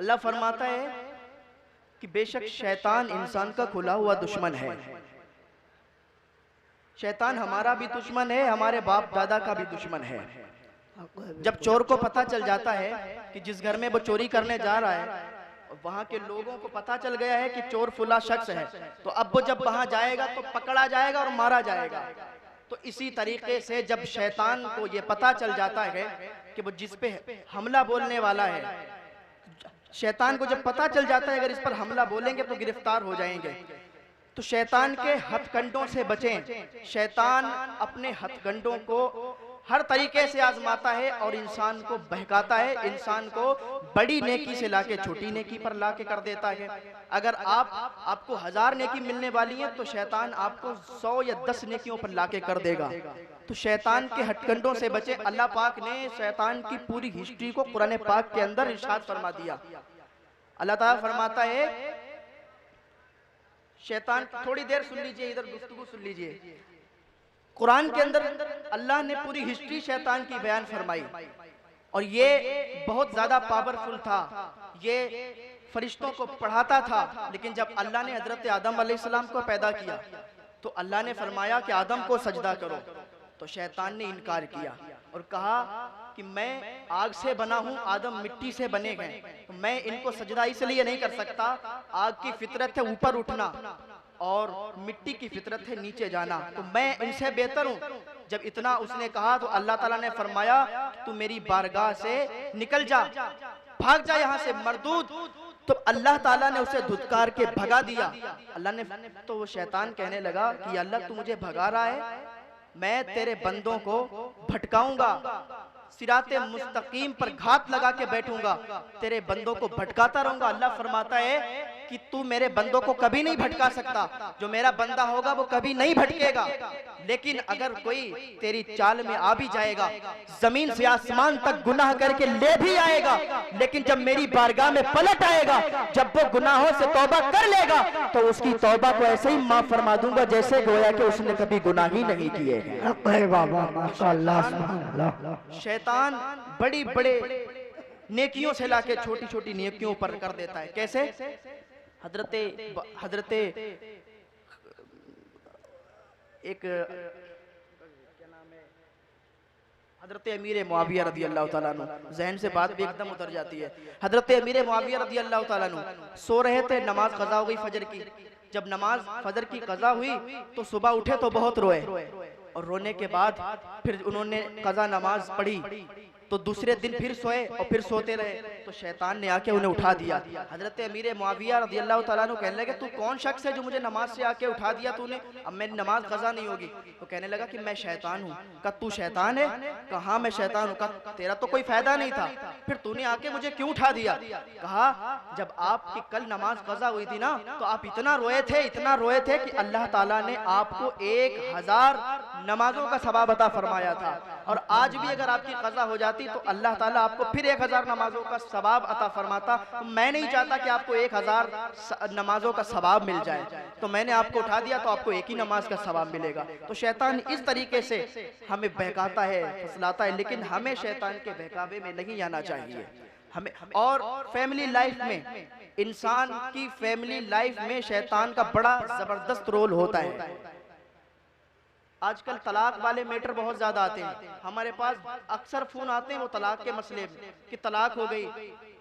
अल्लाह फरमाता है कि बेशक शैतान इंसान का खुला हुआ दुश्मन है। शैतान हमारा भी दुश्मन है, हमारे बाप दादा का भी दुश्मन है। जब चोर को पता चल जाता है कि जिस घर में वो चोरी करने जा रहा है, वहां के लोगों को पता चल गया है कि चोर फुला शख्स है, तो अब वो जब वहां जाएगा तो पकड़ा जाएगा और मारा जाएगा। तो इसी तरीके से जब शैतान को ये पता चल जाता है कि वो जिस पे हमला बोलने वाला है, शैतान को जब पता चल जाता है अगर इस पर हमला बोलेंगे तो गिरफ्तार हो जाएंगे, तो शैतान के हथकंडों से बचें। शैतान अपने हथकंडों को हर तरीके से आजमाता है और इंसान को बहकाता है, इंसान को बड़ी नेकी से लाके छोटी नेकी पर लाके कर देता है। अगर आपको 1000 नेकी मिलने वाली है तो शैतान आपको 100 या 10 नेकियों पर लाके कर देगा। तो शैतान के हथकंडों से बचे। अल्लाह पाक ने शैतान की पूरी हिस्ट्री को कुरान पाक के अंदर इरशाद फरमा दिया। अल्लाह ताला फरमाता है, शैतान, थोड़ी देर सुन लीजिए, इधर गुफ्तगू सुन लीजिए। कुरान के अंदर अल्लाह ने पूरी हिस्ट्री शैतान की बयान फरमाई और ये बहुत ज्यादा पावरफुल था। ये फरिश्तों को पढ़ाता था, लेकिन जब अल्लाह ने हजरत आदम अलैहिस्सलाम को पैदा किया तो अल्लाह ने फरमाया कि आदम को सजदा करो, तो शैतान ने इनकार किया और कहा कि मैं आग से बना हूं, आदम मिट्टी से बने गए, तो मैं इनको सजदा इसलिए नहीं कर सकता। आग की फितरत है ऊपर उठना और मिट्टी की फितरत है नीचे जाना, तो मैं इनसे बेहतर हूं। जब इतना उसने कहा तो अल्लाह ताला ने फरमाया तू मेरी बारगाह से निकल जा, भाग जा यहाँ से मरदूद। तो अल्लाह ताला ने उसे धुतकार के भगा दिया। अल्लाह ने, तो वो शैतान कहने लगा कि अल्लाह तू मुझे भगा रहा है, मैं तेरे बंदों को भटकाऊंगा, सिराते मुस्तकीम पर घात लगा के बैठूंगा, तेरे बंदों को भटकाता रहूंगा। अल्लाह फरमाता है कि तू मेरे बंदों को कभी नहीं भटका सकता, जो मेरा बंदा होगा वो कभी नहीं भटकेगा। लेकिन अगर कोई तेरी चाल में आ भी जाएगा, जमीन से आसमान तक गुनाह करके ले भी आएगा, लेकिन जब मेरी बारगाह में पलट आएगा, जब वो गुनाहों से तौबा कर लेगा, तो उसकी तौबा को ऐसे ही माफ फरमा दूंगा जैसे गोया कि उसने कभी गुनाह ही नहीं किए हैं। शैतान बड़ी बड़े नेकियों से लाके छोटी छोटी नेकियों पर कर देता है। कैसे? हजरत एक क्या नाम है, हजरत अमीर मुआविया रदी अल्लाह ताला अन्हु, जहन से बात भी एकदम उतर जाती है। हजरत अमीर मुआविया रदी अल्लाह ताला अन्हु सो रहे थे, नमाज कज़ा हो गई फजर की। जब नमाज फजर की कज़ा हुई तो सुबह उठे तो बहुत रोए, और रोने के बाद फिर उन्होंने कज़ा नमाज पढ़ी, तो दूसरे दिन फिर सोए और फिर सोते रहे, तो शैतान ने आके उन्हें उठा दिया। हजरत अमीर मुआविया रज़ी अल्लाह ताला अन्हु कहने लगे तू कौन शख्स है जो मुझे नमाज से आके उठा दिया तूने, अब मेरी नमाज कज़ा नहीं होगी। तो कहने लगा कि मैं शैतान हूँ। कहा तू शैतान है? कहा हाँ मैं शैतान हूँ। कहा तेरा तो कोई फायदा नहीं था, फिर तूने आके मुझे क्यों उठा दिया? कहा जब आपकी कल नमाज कज़ा हुई थी ना, तो आप इतना रोए थे, इतना रोए थे कि अल्लाह ताला ने आपको 1000 नमाजों का सवाब अता फरमाया था, और आज भी अगर आपकी कज़ा हो जाती तो अल्लाह ताला आपको फिर 1000 नमाजों का सवाब अता फरमाता। तो मैं नहीं चाहता कि आपको 1000 नमाजों का सवाब मिल जाए, तो मैंने आपको उठा दिया तो आपको एक ही नमाज का सवाब मिलेगा। तो शैतान इस तरीके से हमें बहकाता है, फसलाता है, लेकिन हमें शैतान के बहकावे में नहीं आना चाहिए हमें। और फैमिली लाइफ में, इंसान की फैमिली लाइफ में शैतान का बड़ा जबरदस्त रोल होता है। आजकल तलाक वाले मैटर बहुत ज्यादा आते हैं, हमारे पास अक्सर फोन आते हैं वो तलाक के मसले में कि तलाक हो गई,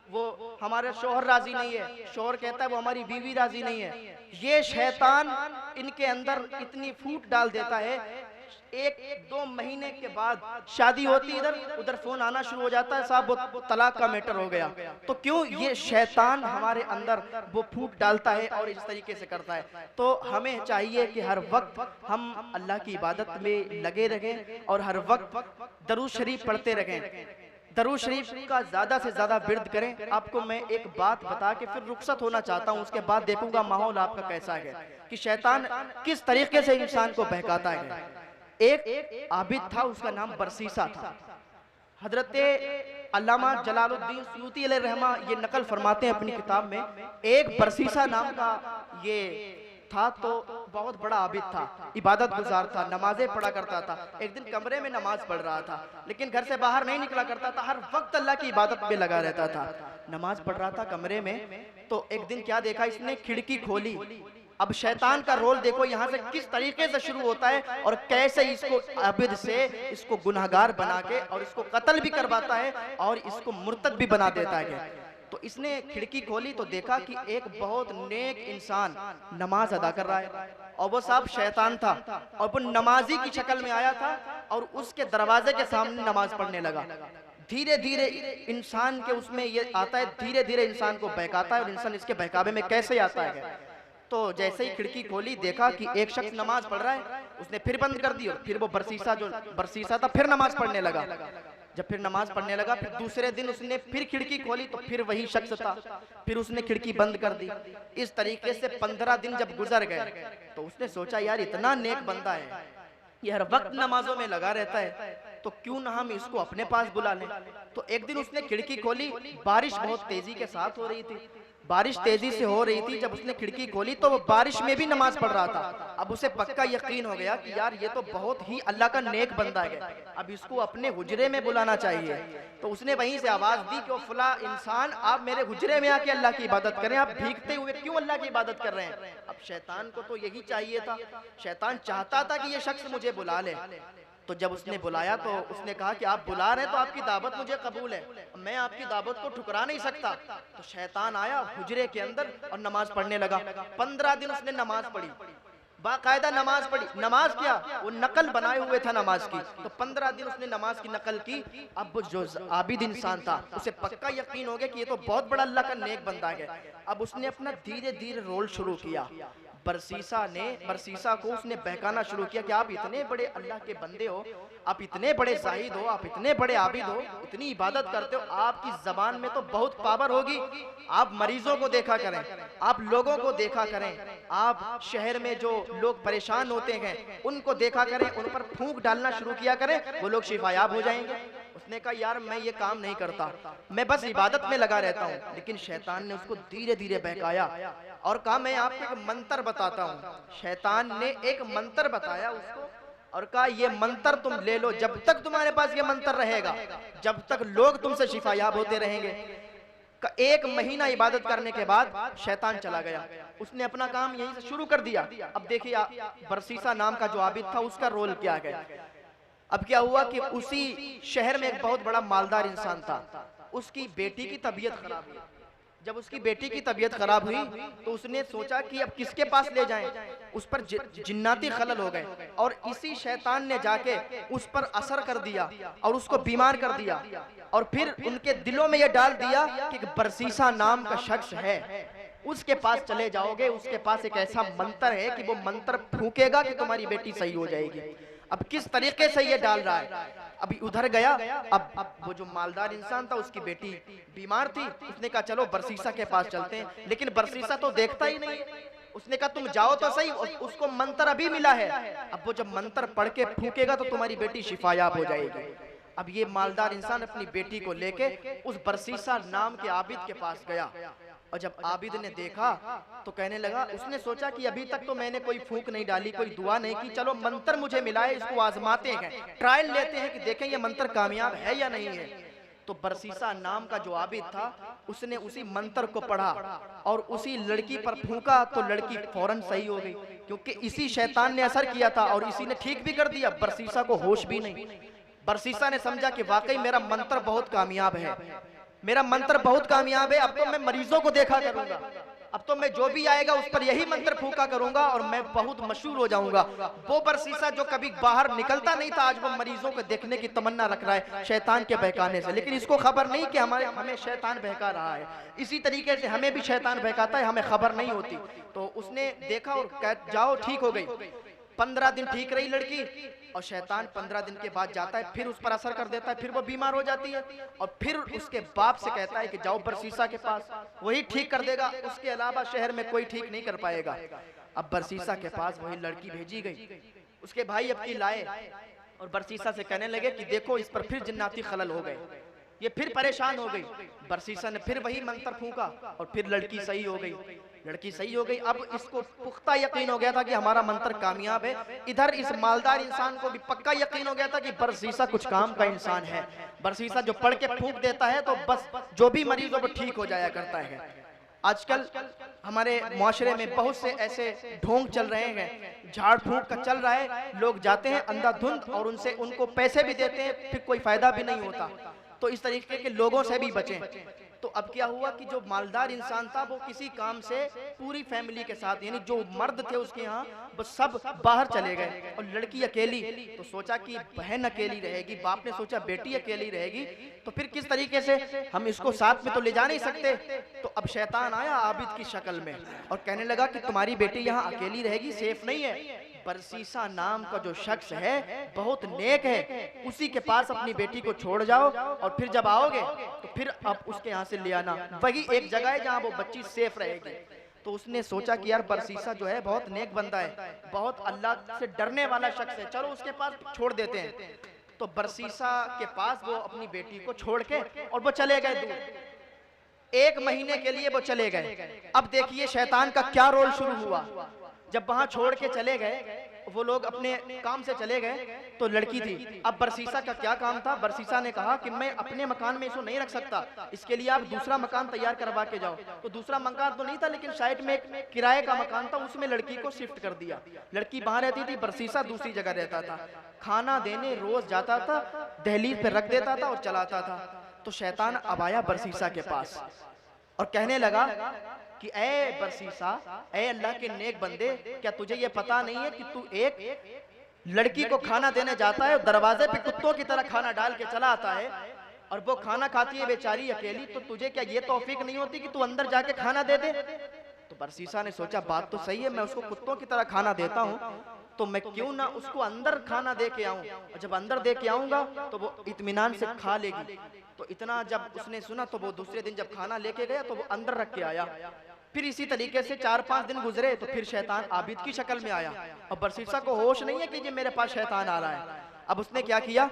वो हमारे शोहर राजी नहीं है, शोहर कहता है वो हमारी बीवी राजी नहीं है। ये शैतान इनके अंदर इतनी फूट डाल देता है, 1-2 महीने के बाद शादी होती, इधर उधर फोन आना शुरू हो जाता है, साहब वो तलाक का मैटर हो गया। तो क्यों? ये शैतान हमारे अंदर वो फूट डालता है और इस तरीके से करता है। तो हमें चाहिए कि हर वक्त हम अल्लाह की इबादत में लगे रहें और हर वक्त दरूद शरीफ पढ़ते रहें, दरूद शरीफ का ज्यादा से ज्यादा विर्द करें। आपको मैं एक बात बता के फिर रुखसत होना चाहता हूँ, उसके बाद देखूंगा माहौल आपका कैसा है कि शैतान किस तरीके से इंसान को बहकाता है। एक आबिद था, उसका नाम बरसीसा था। हजरत अल्लामा जलालुद्दीन सुयूती अलैहि रहमा ये नकल फरमाते हैं अपनी किताब में, एक बरसीसा नाम का ये था तो बहुत बड़ा आबिद था, इबादत गुजार था, नमाजें पढ़ा करता था। एक दिन कमरे में नमाज पढ़ रहा था, लेकिन घर से बाहर नहीं निकला करता था, हर वक्त अल्लाह की इबादत में लगा रहता था। नमाज पढ़ रहा था कमरे में, तो एक दिन क्या देखा इसने, खिड़की खोली। अब शैतान का रोल देखो यहाँ से किस तरीके से शुरू होता है और कैसे इसको आबिद से इसको गुनाहगार बना के और इसको कत्ल भी करवाता है और इसको मुर्तद भी बना देता है। तो इसने खिड़की खोली तो देखा कि एक बहुत नेक इंसान नमाज अदा कर रहा है और वो साहब शैतान था और वो नमाजी की शक्ल में आया था और उसके दरवाजे के सामने नमाज पढ़ने लगा। धीरे धीरे इंसान के उसमें ये आता है, धीरे धीरे इंसान को बहकाता है और इंसान इसके बहकावे में कैसे आता है। तो जैसे ही खिड़की खोली देखा कि एक शख्स नमाज पढ़ रहा है, उसने फिर बंद कर दी और फिर वो बरसीसा था फिर नमाज पढ़ने लगा। जब फिर नमाज पढ़ने लगा, फिर दूसरे दिन उसने फिर खिड़की खोली तो फिर वही शख्स था, फिर उसने खिड़की बंद कर दी। इस तरीके से 15 दिन जब गुजर गए तो उसने सोचा यार इतना नेक बंदा है, ये हर वक्त नमाजों में लगा रहता है, तो क्यों ना हम इसको अपने पास बुला लें। तो एक दिन उसने खिड़की खोली, बारिश बहुत तेजी के साथ हो रही थी, बारिश तेजी से हो रही थी। जब उसने खिड़की खोली तो वो बारिश में भी नमाज पढ़ रहा था। अब उसे पक्का यकीन हो गया कि यार ये तो बहुत ही अल्लाह का नेक बंदा है, अब इसको अपने हुजरे में बुलाना चाहिए। तो उसने वहीं से आवाज दी कि फला इंसान आप मेरे हुजरे में आके अल्लाह की इबादत करें, आप भीगते हुए क्यों अल्लाह की इबादत कर रहे हैं। अब शैतान को तो यही चाहिए था, शैतान चाहता था कि ये शख्स मुझे बुला ले। तो जब उसने बुलाया तो उसने कहा कि आप बुला रहे हैं तो आपकी दावत मुझे कबूल है, मैं आपकी दावत को ठुकरा नहीं सकता। तो शैतान आया हुजरे के अंदर और नमाज पढ़ने लगा। 15 दिन उसने नमाज पढ़ी, बाकायदा नमाज पढ़ी। नमाज क्या, वो नकल बनाए हुए था नमाज की। तो 15 दिन उसने नमाज की नकल की। अब वो जो आबिद इंसान था उसे पक्का यकीन हो गया कि ये तो बहुत बड़ा अल्लाह का नेक बंदा है। अब उसने अपना धीरे धीरे रोल शुरू किया। बरसीसा को उसने बहकाना शुरू किया कि आप इतने बड़े अल्लाह के बंदे हो, आप इतने बड़े जाहिद हो, आप इतने बड़े आबिद हो, इतनी इबादत करते हो, आपकी जबान में तो बहुत पावर होगी। आप मरीजों को देखा करें, आप लोगों को देखा करें, आप शहर में जो लोग परेशान होते हैं उनको देखा करें, उन पर फूंक डालना शुरू किया करें, वो लोग शिफायाब हो जाएंगे। उसने कहा यार मैं ये काम नहीं करता, मैं बस इबादत में लगा रहता हूँ। लेकिन शैतान ने उसको धीरे धीरे बहकाया और कहा मैं आपको एक मंत्र बताता हूँ। शैतान ने एक मंत्र बताया उसको और कहा ये मंत्र तुम ले लो, जब तक तुम्हारे पास ये मंत्र रहेगा जब तक लोग तुमसे शिफायाब होते रहेंगे। 1 महीना इबादत करने के बाद शैतान चला गया, उसने अपना काम यहीं से शुरू कर दिया। अब देखिए बरसीसा नाम का जो आबिद था उसका रोल क्या है। अब क्या हुआ कि उसी शहर में एक बहुत बड़ा मालदार इंसान था, उसकी बेटी की तबीयत खराब हुई। जब उसकी बेटी की तबीयत खराब हुई तो उसने सोचा कि अब किसके पास ले जाएं, उस पर जिन्नाती खलल हो गए और इसी शैतान ने जाके उस पर असर कर दिया और उसको बीमार कर दिया। और फिर उनके दिलों में यह डाल दिया कि बरसीसा नाम का शख्स है, उसके पास चले जाओगे, उसके पास एक ऐसा मंत्र है कि वो मंत्र फूकेगा कि तुम्हारी बेटी सही हो जाएगी। अब किस तरीके से ये डाल रहा है, अभी उधर गया। अब वो जो मालदार इंसान था उसकी बेटी बीमार थी, उसने कहा चलो बरसीसा के पास चलते हैं, लेकिन बरसीसा तो देखता ही नहीं। उसने कहा तुम जाओ तो सही, उसको मंत्र अभी मिला है, अब वो जब मंत्र पढ़ के फूकेगा तो तुम्हारी बेटी शिफायाब हो जाएगी। अब ये मालदार इंसान अपनी बेटी को लेके उस बरसीसा नाम के आबिद के पास गया और जब आबिद ने देखा तो कहने लगा, उसने सोचा कि अभी तक तो मैंने कोई फूंक नहीं डाली, कोई दुआ नहीं की, चलो मंत्र मुझे मिला है, इसको आजमाते हैं, ट्रायल लेते हैं कि देखें ये मंत्र कामयाब है या नहीं है। तो बरसीसा नाम का जो आबिद था उसने उसी मंत्र को पढ़ा और उसी लड़की पर फूंका तो लड़की फौरन सही हो गई, क्योंकि इसी शैतान ने असर किया था और इसी ने ठीक भी कर दिया। बरसीसा को होश भी नहीं। बरसीसा ने समझा कि वाकई मेरा मंत्र बहुत कामयाब है, मेरा मंत्र बहुत कामयाब है, अब तो मैं मरीजों को देखा करूंगा, अब तो मैं जो भी आएगा उस पर यही मंत्र फूंका करूंगा और मैं बहुत मशहूर हो जाऊंगा। वो बरसीसा जो कभी बाहर निकलता नहीं था, आज वो मरीजों को देखने की तमन्ना रख रहा है शैतान के बहकाने से। लेकिन इसको खबर नहीं कि हमें शैतान बहका रहा है, इसी तरीके से हमें भी शैतान बहकाता है, हमें खबर नहीं होती। तो उसने देखा और कह जाओ ठीक हो गई। 15 दिन ठीक रही लड़की और शैतान 15 दिन के बाद जाता है, फिर उस पर असर कर देता है, फिर वो बीमार हो जाती है और फिर उसके बाप से कहता है कि जाओ बरसीसा के पास, वही ठीक कर देगा, उसके अलावा शहर में कोई ठीक नहीं कर पाएगा। अब बरसीसा के पास वही लड़की भेजी गई, उसके भाई अब की लाए और बरसीसा से कहने लगे कि देखो इस पर फिर जिन्नाती खलल हो गए। ये फिर परेशान हो गई। बरसीसा ने फिर वही मंत्र फूंका और फिर लड़की सही हो गई। लड़की सही हो गई। अब इसको पुख्ता यकीन हो गया था कि हमारा मंत्र कामयाब है। इधर इस मालदार इंसान को भी पक्का यकीन हो गया था कि बरसीसा कुछ काम का इंसान है। बरसीसा जो पढ़ के फूंक देता है तो बस जो भी मरीज हो वो ठीक हो जाया करता है। आजकल हमारे मुआशरे में बहुत से ऐसे ढोंग चल रहे हैं, झाड़ फूंक का चल रहा है। लोग जाते हैं अंधाधुंध और उनसे उनको पैसे भी देते हैं, फिर कोई फायदा भी नहीं होता। तो इस तरीके के लोगों से भी बचें। तो अब क्या हुआ कि जो मालदार इंसान था वो किसी काम से पूरी फैमिली के साथ, यानी जो मर्द थे उसके यहाँ, वो सब बाहर चले गए और लड़की अकेली। तो सोचा कि बहन अकेली रहेगी, बाप ने सोचा बेटी अकेली रहेगी, तो फिर किस तरीके से हम इसको साथ में तो ले जा नहीं सकते। तो अब शैतान आया आबिद की शक्ल में और कहने लगा कि तुम्हारी बेटी यहाँ अकेली रहेगी, सेफ नहीं है। बरसीसा नाम का जो शख्स है बहुत नेक है, उसी के पास अपनी बेटी को छोड़ जाओ और फिर जब आओगे तो फिर अब उसके यहाँ से ले आना। वही एक जगह है जहाँ वो बच्ची सेफ रहेगी। तो उसने सोचा कि यार बरसीसा जो है बहुत नेक बंदा है, बहुत अल्लाह से डरने वाला शख्स है, चलो उसके पास छोड़ देते हैं। तो बरसीसा के पास वो अपनी बेटी को छोड़ के और वो चले गए दूर। 1 महीने के लिए वो चले गए। अब देखिए शैतान का क्या रोल शुरू हुआ। जब वहां छोड़ के चले गए, वो लोग अपने काम से चले गए, तो लड़की थी। अब बरसीसा का क्या काम था, बरसीसा ने कहा कि मैं अपने मकान में इसको नहीं रख सकता, इसके लिए आप दूसरा मकान तैयार करवा के जाओ। तो दूसरा मकान तो नहीं था, लेकिन साइड में एक किराए का मकान था, उसमें लड़की को शिफ्ट कर दिया। लड़की वहां रहती थी, बरसीसा दूसरी जगह रहता था। खाना देने रोज जाता था, दहलीज पे रख देता था और चलाता था। तो शैतान अब आया बरसीसा के पास और कहने लगा कि ए बरसीसा, ए अल्लाह के नेक बंदे, क्या तुझे ये पता नहीं है कि तू एक लड़की को खाना देने जाता है, दरवाजे पे कुत्तों की तरह खाना डाल के चला आता है और वो खाना खाती है बेचारी अकेली, तो तुझे क्या ये तौफीक नहीं होती कि तू अंदर जाके खाना दे दे। तो बरसीसा ने सोचा बात तो सही है, मैं उसको कुत्तों की तरह खाना देता हूँ, तो मैं क्यों ना उसको अंदर खाना दे के आऊं, और जब अंदर दे के आऊंगा तो वो इत्मीनान से खा लेगी। तो इतना जब उसने सुना तो वो दूसरे दिन जब खाना लेके गया तो वो अंदर रख के आया। फिर इसी तरीके से 4-5 दिन गुजरे तो फिर शैतान आबिद की शक्ल में आया और बरसीसा को होश नहीं है कि ये मेरे पास शैतान आ रहा है। अब उसने क्या किया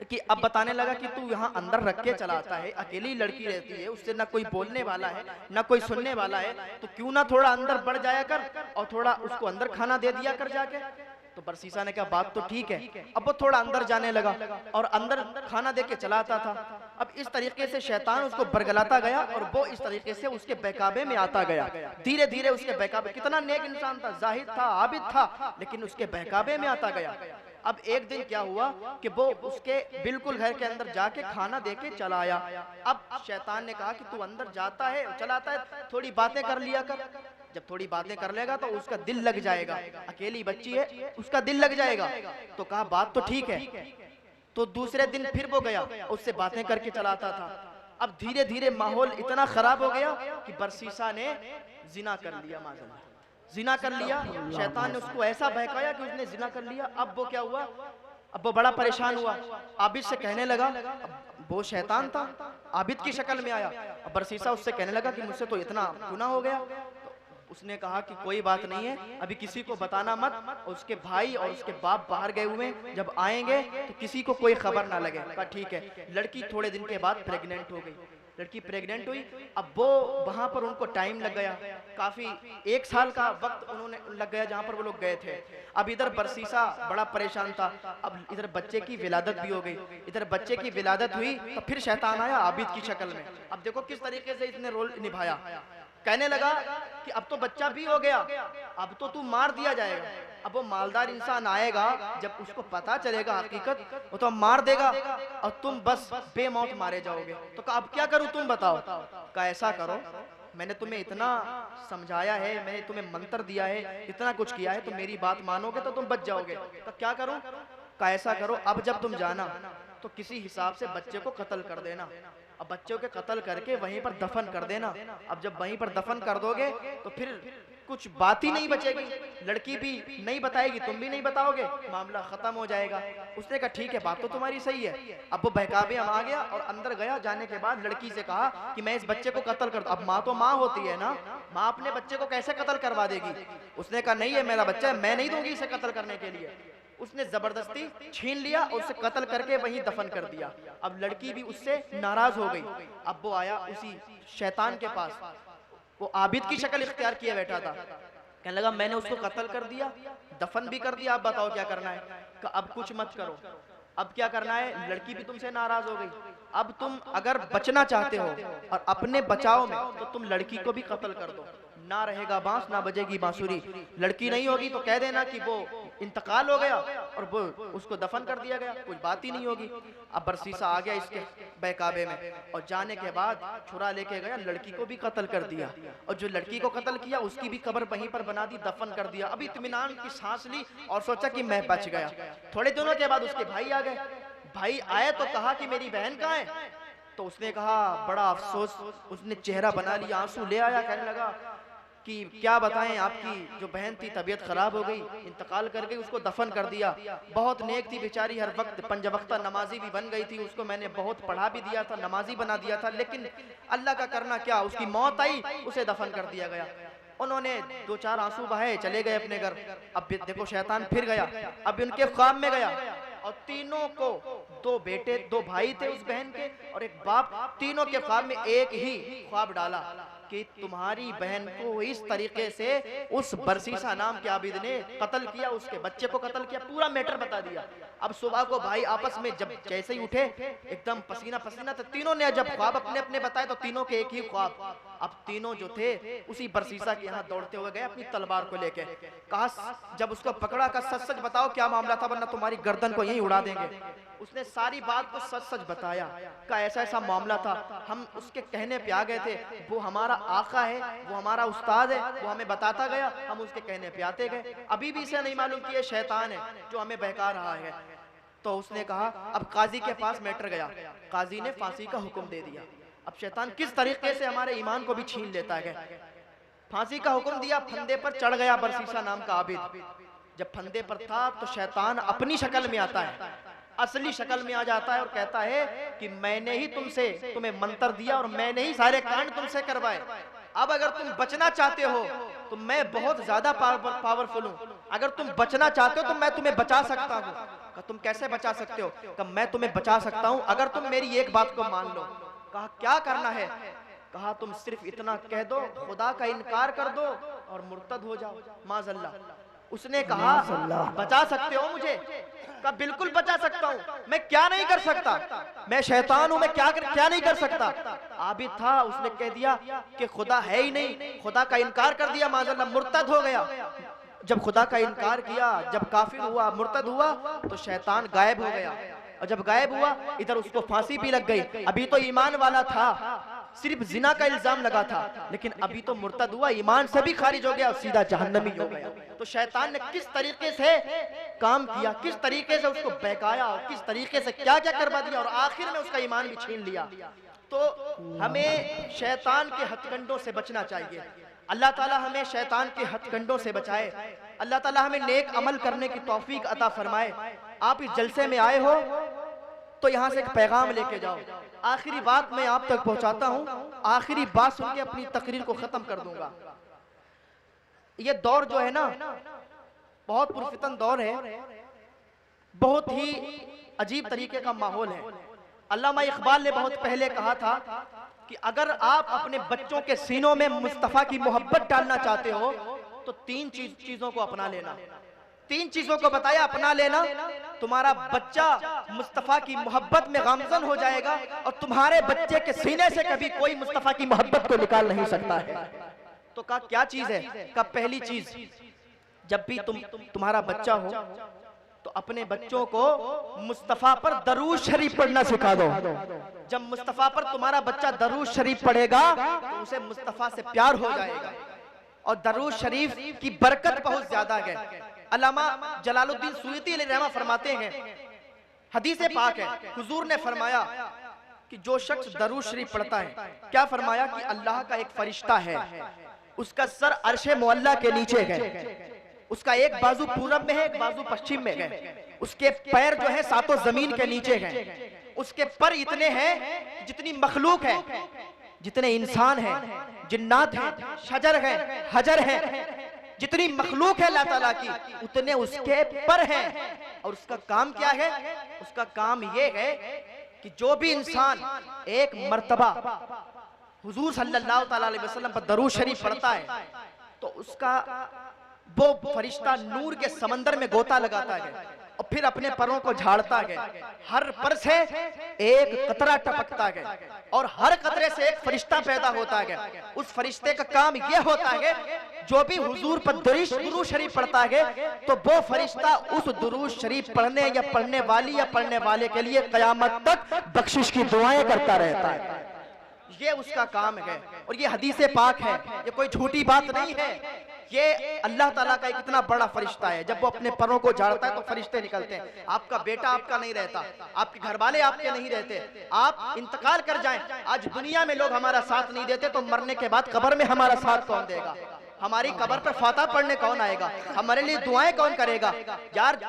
कि अब बताने लगा कि तू यहाँ अंदर रख के चलाता है, अकेली लड़की रहती है, उससे ना कोई बोलने वाला है ना कोई सुनने वाला है, तो क्यों ना थोड़ा अंदर बढ़ जाया कर और थोड़ा उसको अंदर खाना दे दिया कर जाके। तो बरसीसा ने कहा बात तो ठीक है। अब वो थोड़ा अंदर जाने लगा और अंदर खाना दे के चलाता था। अब इस तरीके से शैतान उसको बरगलाता गया और वो इस तरीके से उसके बहकावे में आता गया। धीरे धीरे उसके बहकावे, कितना नेक इंसान था, जाहिद था, आबिद था, लेकिन उसके बहकावे में आता गया। अब एक दिन क्या हुआ कि वो उसके बिल्कुल घर के अंदर जाके खाना देके चला आया। अब शैतान ने कहा कि तू अंदर जाता है चलाता है, थोड़ी बातें कर लिया कर, जब थोड़ी बातें कर लेगा तो उसका दिल लग जाएगा, अकेली बच्ची है उसका दिल लग जाएगा। तो कहा बात तो ठीक है। तो दूसरे दिन फिर वो गया, उससे बातें करके चलाता था। अब धीरे धीरे माहौल इतना खराब हो गया कि बरसीसा ने जिना कर लिया, माज़अल्लाह जिना कर लिया। शैतान ने उसको ऐसा बहकाया कि उसने जिना कर लिया। अब वो क्या हुआ, अब वो बड़ा परेशान हुआ, आबिद से कहने लगा, वो शैतान था आबिद की शक्ल में आया। अब बरसीसा उससे कहने लगा कि मुझसे तो इतना गुनाह हो गया। उसने कहा कि कोई बात नहीं है, अभी किसी को बताना मत, उसके भाई और उसके बाप बाहर गए हुए, जब आएंगे तो किसी को कोई खबर ना लगे। कहा ठीक है। लड़की थोड़े दिन के बाद प्रेग्नेंट हो गई। लड़की प्रेग्नेंट हुई। अब वो वहां पर उनको टाइम लग गया, काफी 1 साल का वक्त उन्होंने लग गया जहां पर वो लोग गए थे। अब इधर बरसीसा बड़ा परेशान था, अब इधर बच्चे की विलादत भी हो गई। इधर बच्चे की विलादत हुई तो फिर शैतान आया आबिद की शक्ल में। अब देखो किस तरीके से इसने रोल निभाया। कहने लगा कि अब तो बच्चा भी हो गया, अब तो तू मार दिया जाएगा। अब वो मालदार इंसान आएगा, जब उसको पता चलेगा हकीकत, वो तो मार देगा और तुम बस बेमौत मारे जाओगे। तो कहा अब क्या करूं तुम बताओ। कहा ऐसा करो, मैंने तुम्हें इतना समझाया है, मैंने तुम्हें मंत्र दिया है, इतना कुछ किया है, तो मेरी बात मानोगे तो तुम बच जाओगे। तो क्या करूं। कहा ऐसा करो, अब जब तुम जाना तो किसी हिसाब से बच्चे को कत्ल कर देना, अब बच्चों के कत्ल करके वहीं पर दफन कर देना। अब जब वहीं पर दफन कर दोगे तो फिर कुछ बात ही नहीं बचेगी, लड़की भी नहीं बताएगी, तुम भी नहीं बताओगे, मामला खत्म हो जाएगा। उसने कहा ठीक है, बात तो तुम्हारी सही है। अब वो बहकावे में आ गया और अंदर गया। जाने के बाद लड़की से कहा कि मैं इस बच्चे को कत्ल कर दूं। अब माँ तो माँ होती है ना, माँ अपने बच्चे को कैसे कत्ल करवा देगी। उसने कहा नहीं है मेरा बच्चा है, मैं नहीं दूंगी इसे कत्ल करने के लिए। उसने जबरदस्ती छीन लिया और उसे कत्ल करके वहीं दफन कर दिया। अब लड़की भी उससे नाराज हो गई। अब वो आया उसी शैतान के पास, वो आबिद की शक्ल इख्तियार किए बैठा था। कहने लगा मैंने उसको कत्ल कर दिया, दफन भी कर दिया, अब बताओ क्या करना है। कहा अब कुछ मत करो, अब क्या करना है, लड़की भी तुमसे नाराज हो गई, अब तुम अगर बचना चाहते हो और अपने बचाव में तो तुम लड़की को भी कत्ल कर दो। ना रहेगा बांस ना बजेगी बांसुरी, लड़की नहीं होगी तो कह देना कि वो इंतकाल हो गया और वो उसको दफन कर दिया गया, कुछ बात ही नहीं होगी। अब बरसीसा आ गया इसके बहकावे में और जाने के बाद छुरा लेके गया, लड़की को भी कत्ल कर दिया और जो लड़की को कत्ल किया उसकी भी कब्र वहीं पर बना दी, दफन कर दिया। अभी इत्मीनान की सांस ली और सोचा कि मैं बच गया। थोड़े दिनों के बाद उसके भाई आ गए। भाई आए तो कहा कि मेरी बहन कहाँ है, तो उसने कहा बड़ा अफसोस, उसने चेहरा बना लिया, आंसू ले आया, कहने लगा कि क्या बताएं आपकी जो बहन थी तबीयत खराब हो गई, इंतकाल कर गई, उसको दफन कर दिया। बहुत नेक थी बेचारी, हर वक्त पंजवक्ता नमाजी भी बन गई थी, उसको मैंने बहुत पढ़ा भी दिया था, नमाजी बना दिया था, लेकिन अल्लाह का करना क्या, उसकी मौत आई, उसे दफन कर दिया गया। उन्होंने दो चार आंसू बहाए, चले गए अपने घर। अब देखो शैतान फिर गया, अब उनके ख्वाब में गया और तीनों को, दो बेटे, दो भाई थे उस बहन के और एक बाप, तीनों के ख्वाब में एक ही ख्वाब डाला कि तुम्हारी बहन को इस तरीके से उस बरसीसा नाम के आबिद ने कत्ल किया, उसके बच्चे को कत्ल किया, पूरा मैटर बता दिया। अब सुबह को भाई आपस में जब जैसे ही उठे एकदम पसीना पसीना, तो तीनों ने जब ख्वाब अपने अपने बताए तो तीनों के एक ही ख्वाब। अब तीनों जो थे उसी बरसीसा के यहाँ दौड़ते हुए गए अपनी तलवार को लेके। कहा जब उसको पकड़ा, का सच सच बताओ क्या मामला था वरना तुम्हारी गर्दन को यहीं उड़ा देंगे। उसने सारी बात को सच सच बताया, का ऐसा ऐसा मामला था, हम उसके कहने पे आ गए थे, वो हमारा आका है, वो हमारा उस्ताद है, वो हमें बताता गया, हम उसके कहने पे आते गए, अभी भी इसे नहीं मालूम कि ये शैतान है जो हमें बहका रहा है। तो उसने कहा अब काजी के पास मैटर गया, काजी ने फांसी का हुक्म दे दिया। अब शैतान किस तरीके से हमारे ईमान को भी छीन लेता है। फांसी का हुक्म दिया, फंदे पर चढ़ गया बरसीसा नाम का आबिद। जब फंदे पर था तो शैतान अपनी शक्ल में आता है, असली शक्ल में आ जाता है और कहता है कि मैंने ही तुम्हें मंत्र दिया और मैंने ही सारे कांड तुमसे करवाए। अब अगर तुम बचना चाहते हो तो मैं बहुत ज्यादा पावरफुल हूँ, अगर तुम बचना चाहते हो तो मैं तुम्हें बचा सकता हूँ। तुम कैसे बचा सकते हो? कहा मैं तुम्हें बचा सकता हूँ अगर तुम मेरी एक बात को मान लो। कहा क्या करना है? कहा तुम सिर्फ इतना कह दो खुदा का इनकार कर दो और मुर्तद हो जाओ, माज़अल्लाह। उसने कहा बचा सकते हो मुझे? कहा बिल्कुल बचा सकता हूँ, मैं क्या नहीं कर सकता, मैं शैतान हूँ, मैं क्या नहीं कर सकता। आबिद था, उसने कह दिया कि खुदा है ही नहीं, खुदा का इनकार कर दिया, माज़अल्लाह मुर्तद हो गया। जब खुदा का इनकार किया, जब काफिर हुआ, मुर्तद हुआ, तो शैतान गायब हो गया। और जब गायब हुआ इधर उसको फांसी भी लग गई। अभी तो ईमान वाला था, सिर्फ जिना का इल्जाम लगा था, लेकिन अभी तो मुर्तद हुआ, ईमान से भी खारिज हो गया और सीधा जहन्नमी हो गया। तो शैतान ने किस तरीके से काम किया, किस तरीके से उसको बहकाया और किस तरीके से क्या क्या करवा दिया और आखिर में उसका ईमान भी छीन लिया। तो हमें शैतान के हथकंडों से बचना चाहिए। अल्लाह ताला हमें शैतान के हथकंडों से बचाए। अल्लाह ताला हमें नेक अमल करने की तौफीक अता फरमाए। आप इस जलसे में आए हो तो यहाँ से एक पैगाम लेके जाओ। आखिरी बात मैं आप तक पहुंचाता हूँ, आखिरी बात सुन के अपनी तकरीर को खत्म कर दूंगा। ये दौर जो है ना बहुत पुरफितन दौर है, बहुत ही अजीब तरीके का माहौल है। अल्लामा इकबाल ने बहुत पहले कहा था कि अगर आप अपने बच्चों के सीनों में मुस्तफा की मोहब्बत डालना चाहते हो तो तीन चीजों को अपना लेना। तीन चीजों को बताया अपना लेना, तुम्हारा बच्चा मुस्तफा की मोहब्बत में गामजन हो जाएगा और तुम्हारे बच्चे के सीने से कभी कोई मुस्तफा की मोहब्बत को निकाल नहीं सकता है। तो कहा क्या चीज है? कहा पहली चीज, जब भी तुम्हारा बच्चा हो तो अपने बच्चों को मुस्तफा पर दरूद शरीफ पढ़ना सिखा दो। जब मुस्तफा पर तुम्हारा बच्चा दरूद शरीफ पढ़ेगा तो उसे मुस्तफा से प्यार हो जाएगा और दरूद शरीफ की बरकत बहुत ज्यादा है। अल्लामा जलालुद्दीन सुयूती रहमा फरमाते हैं, हदीस पाक है, हुजूर ने फरमाया कि जो शख्स दरूद शरीफ पढ़ता है, क्या फरमाया कि अल्लाह का एक फरिश्ता है, उसका सर अर्शे मुअल्ला के नीचे है, उसका एक बाजू पूरब में है, एक बाजू पश्चिम में है, उसके पैर जो है सातों जमीन के नीचे हैं, उसके पर इतने हैं जितनी मखलूक है, जितने इंसान हैं, जिन्नात हैं, शजर हैं, हजर हैं, जितनी मखलूक है अल्लाह ताला की उतने उसके पर हैं। और उसका काम क्या है? उसका काम ये है कि जो भी इंसान एक मर्तबा हुजूर सल्लल्लाहु अलैहि वसल्लम पर दरूद शरीफ पढ़ता है तो उसका वो फरिश्ता नूर के समंदर में गोता लगाता है और फिर अपने परों को झाड़ता है। हर पर से एक कतरा टपकता है और हर कतरे से एक फरिश्ता पैदा होता है। उस फरिश्ते का काम यह होता है जो भी हुजूर पर दुरूद शरीफ पढ़ता है तो वो फरिश्ता उस दुरूद शरीफ पढ़ने या पढ़ने वाली या पढ़ने वाले के लिए कयामत तक बख्शिश की दुआएं करता रहता है। ये उसका काम है और ये हदीस पाक है, ये कोई झूठी बात नहीं है। ये अल्लाह ताला का एक इतना बड़ा फरिश्ता है, जब वो अपने परों को झाड़ता है तो फरिश्ते निकलते हैं। आपका बेटा आपका नहीं रहता, आपके घर वाले आपके नहीं रहते, आप इंतकाल कर जाएं, आज दुनिया में लोग हमारा साथ नहीं देते तो मरने के बाद कब्र में हमारा साथ कौन देगा? हमारी कब्र पर फाता पढ़ने कौन आएगा? हमारे लिए दुआएं कौन करेगा? यार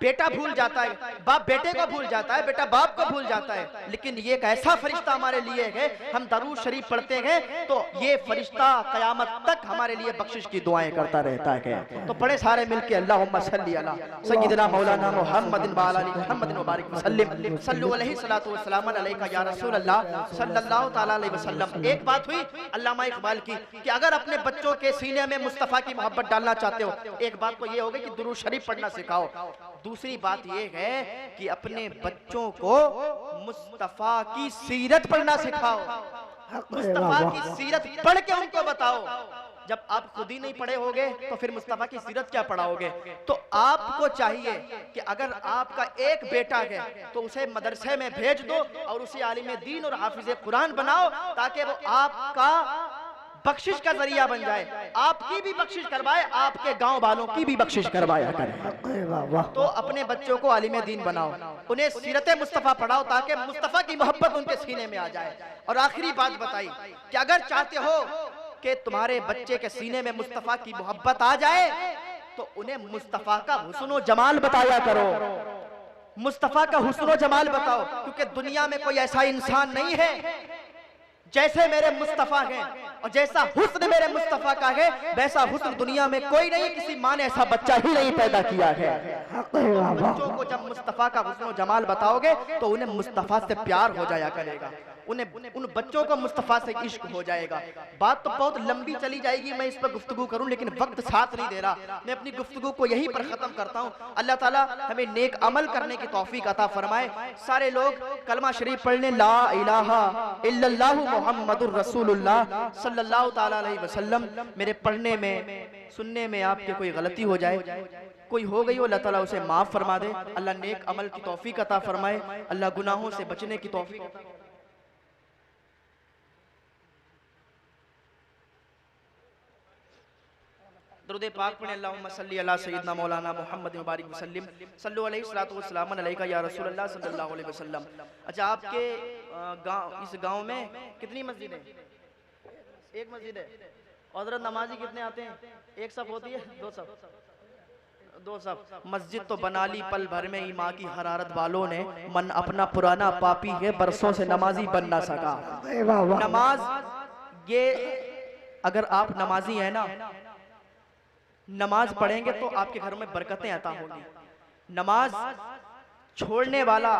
बेटा भूल जाता है, बाप बेटे को भूल जाता है, बेटा बाप को भूल जाता है, लेकिन ये एक ऐसा फरिश्ता हमारे लिए है, हम दरूद शरीफ पढ़ते हैं तो ये फरिश्ता कयामत तक हमारे लिए बख्शिश की दुआएं करता रहता है। तो बड़े सारे मिलके अल्लाहुम्मा सल्ली अला सय्यिदना मौलाना मुहम्मदिन व अला मुहम्मदिन व बारिक वसल्लिम सल्लु अलैहि सलातु व सलाम अलैका या रसूल अल्लाह सल्लल्लाहु तआला अलैहि वसल्लम। एक बात हुई अल्लामा इकबाल की कि अगर अपने बच्चों के सीने में मुस्तफा की मोहब्बत डालना चाहते हो, एक बात तो ये होगी कि दुरूद शरीफ पढ़ना सिखाओ। दूसरी बात यह है कि अपने बच्चों को मुस्तफा की सीरत पढ़ना सिखाओ। मुस्तफा की सीरत पढ़ के उनको बताओ। जब आप खुद ही नहीं पढ़े होगे तो फिर मुस्तफा की सीरत क्या पढ़ाओगे? तो आपको चाहिए कि अगर आपका एक बेटा है तो उसे मदरसे में भेज दो और उसे आलिम दीन और हाफिज कुरान बनाओ ताकि वो आपका बख्शिश का जरिया बन जाए, आपकी भी बख्शिश करवाए, आपके गांव वालों की भी बख्शिश करवाया करे। तो अपने बच्चों को आलिम दीन बनाओ, उन्हें सीरत मुस्तफा पढ़ाओ ताकि मुस्तफा की मोहब्बत उनके सीने में आ जाए। और आखिरी बात बताई कि अगर चाहते हो कि तुम्हारे बच्चे के सीने में मुस्तफा की मोहब्बत आ जाए तो उन्हें मुस्तफा का हुस्न और जमाल बताया करो। मुस्तफा का हुस्न और जमाल बताओ, क्योंकि दुनिया में कोई ऐसा इंसान नहीं है जैसे मेरे मुस्तफा है और जैसा हुस्न मेरे मुस्तफा का है वैसा हुस्न दुनिया में कोई नहीं, किसी माँ ने ऐसा बच्चा ही नहीं पैदा किया है। बच्चों को जब मुस्तफा का हुस्न और जमाल बताओगे तो उन्हें मुस्तफा से प्यार हो जाया करेगा, उन्हें उन बच्चों को मुस्तफा से इश्क हो जाएगा। बात तो बहुत लंबी चली जाएगी, मैं इस पर गुफ्तगू करूं लेकिन वक्त साथ नहीं दे रहा। मैं अपनी गुफ्तगू को यहीं पर खत्म करता हूं। अल्लाह ताला हमें नेक अमल करने की तौफीक अता फरमाए। सारे लोग कलमा शरीफ पढ़ने ला इलाहा इल्लल्लाहु मुहम्मदुर रसूलुल्लाह सल्लल्लाहु तआला अलैहि वसल्लम। मेरे पढ़ने में सुनने में आपके कोई गलती हो जाए, कोई हो गई हो, अल्लाह ताला उसे माफ फरमा दे। अल्लाह नेक अमल की तौफीक अता फरमाए, अल्लाह गुनाहों से बचने की तौफीक। दरूद पाक पढ़ें। अल्लाहुम्मा सल्ली अला सय्यिदना मौलाना मुहम्मद व बारिक वसल्लिम सल्लु अलैहि सलातु व सलाम अलैका या रसूल अल्लाह सल्लल्लाहु अलैहि वसल्लम। अच्छा, आपके गांव, इस गांव में कितनी मस्जिद है? एक मस्जिद है। और हज़रत नमाजी कितने आते हैं? एक सफ होती है? दो सफ। मस्जिद तो बना ली पल भर में ही माँ की हरारत वालों ने, मन अपना पुराना पापी है बरसों से नमाजी बन ना सका। नमाज ये, अगर आप नमाजी है ना, नमाज पढ़ेंगे तो आपके घरों में बरकतें अता होंगी। नमाज छोड़ने वाला,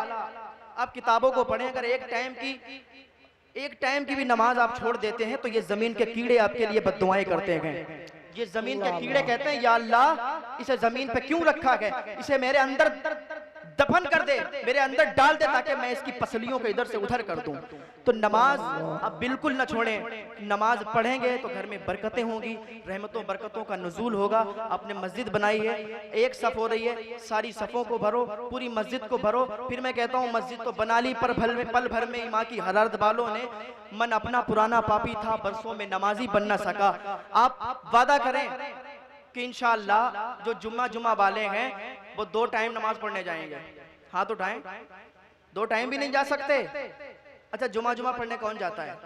आप किताबों को पढ़ें, अगर एक टाइम की भी नमाज आप छोड़ देते हैं तो ये जमीन के कीड़े आपके लिए बद्दुआएं करते हैं। ये जमीन के कीड़े कहते हैं या अल्लाह इसे जमीन पे क्यों रखा है, इसे मेरे अंदर दफन कर दे, मेरे अंदर डाल दे ताकि मैं इसकी पसलियों को इधर से उधर कर दूं। तो नमाज अब बिल्कुल न छोड़ें, नमाज पढ़ेंगे तो घर में बरकतें होंगी, रहमतों बरकतों का नुज़ूल होगा। आपने मस्जिद बनाई है, एक सफ़ हो रही है, सारी सफ़ों को भरो, पूरी मस्जिद को भरो। फिर मैं कहता हूँ मस्जिद तो बना ली पर पल भर में माँ की हरारत वालों ने, मन अपना पुराना पापी था बरसों में नमाजी बन ना सका। आप वादा करें कि इंशाअल्लाह जो जुम्मा वाले हैं वो 2 टाइम नमाज पढ़ने जाएंगे। हाँ तो टाइम, 2 टाइम भी नहीं जा सकते? अच्छा, जुम्मा पढ़ने कौन जाता है?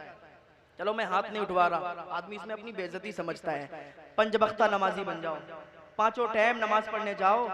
चलो मैं हाथ नहीं उठवा रहा, आदमी इसमें अपनी बेइज्जती समझता है। 5 वक्ता नमाजी बन जाओ, 5 टाइम नमाज पढ़ने जाओ,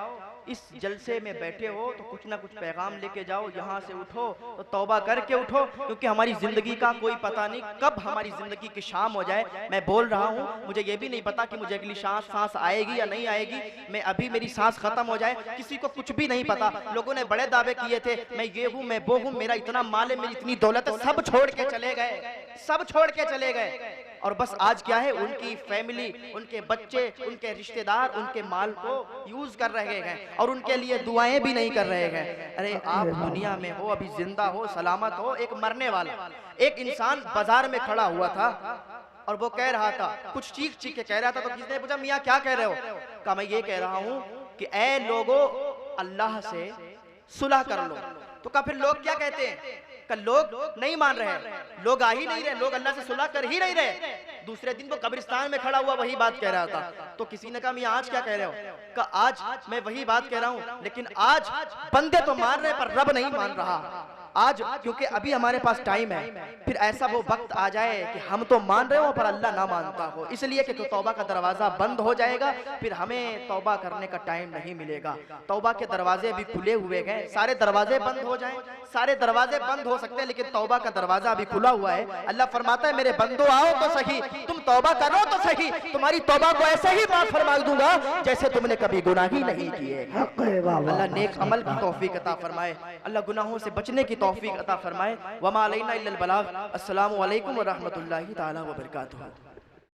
इस जलसे में बैठे हो तो कुछ ना कुछ पैगाम लेके जाओ, यहाँ से उठो तो तौबा करके उठो, क्योंकि हमारी ज़िंदगी का कोई पता नहीं कब हमारी ज़िंदगी की शाम हो जाए। मैं बोल रहा हूँ, मुझे ये भी नहीं पता कि मुझे अगली सांस आएगी या नहीं आएगी, मैं अभी मेरी सांस खत्म हो जाए, किसी को कुछ भी नहीं पता। लोगों ने बड़े दावे किए थे, मैं ये हूँ, मैं वो हूँ, मेरा इतना माल है, मेरी इतनी दौलत है, सब छोड़ के चले गए, सब छोड़ के चले गए। और बस आज क्या है, उनकी फैमिली, उनके बच्चे, उनके रिश्तेदार उनके माल को यूज कर रहे हैं और उनके लिए दुआएं भी नहीं कर रहे हैं। अरे आप दुनिया में हो, अभी जिंदा हो, सलामत हो, एक मरने वाला एक इंसान बाजार में खड़ा हुआ था और वो कह रहा था, कुछ चीख चीख के कह रहा था। तो किसी ने पूछा, मियाँ क्या कह रहे हो? कहा, मैं ये कह रहा हूँ कि ऐ लोगों, अल्लाह से सुलह कर लो। तो कहा फिर लोग क्या कहते हैं? लोग नहीं मान रहे, लोग आ ही नहीं रहे, लोग अल्लाह से सुलह कर ही नहीं रहे। दूसरे दिन वो कब्रिस्तान में खड़ा हुआ वही बात कह रहा था। तो किसी ने कहा, मियां आज क्या कह रहे हो? कहा, आज मैं वही बात कह रहा हूं, लेकिन आज बंदे तो मान रहे पर रब नहीं मान रहा। आज क्योंकि अभी हमारे पास टाइम है, फिर ऐसा वो वक्त आ जाए कि हम तो मान रहे हो पर अल्लाह ना मानता हो, इसलिए कि तौबा का दरवाजा बंद हो जाएगा, फिर हमें तौबा करने का टाइम नहीं मिलेगा। तौबा के दरवाजे भी खुले हुए हैं, सारे दरवाजे बंद हो जाएं, सारे दरवाजे बंद हो सकते हैं, लेकिन तौबा का दरवाजा अभी खुला हुआ है। अल्लाह फरमाता है, मेरे बंदो आओ तो सही, तुम तौबा करो तो सही, तुम्हारी तौबा को ऐसे ही माफ फरमा दूंगा जैसे तुमने कभी गुनाह ही नहीं किए। अल्लाह नेक अमल की तौफीक अता फरमाए, अल्लाह गुनाहों से बचने की तौफीक अता फरमाए। वमा अलैना इल्लल बलाग। अस्सलामु अलैकुम व रहमतुल्लाहि तआला व बरकातुहू।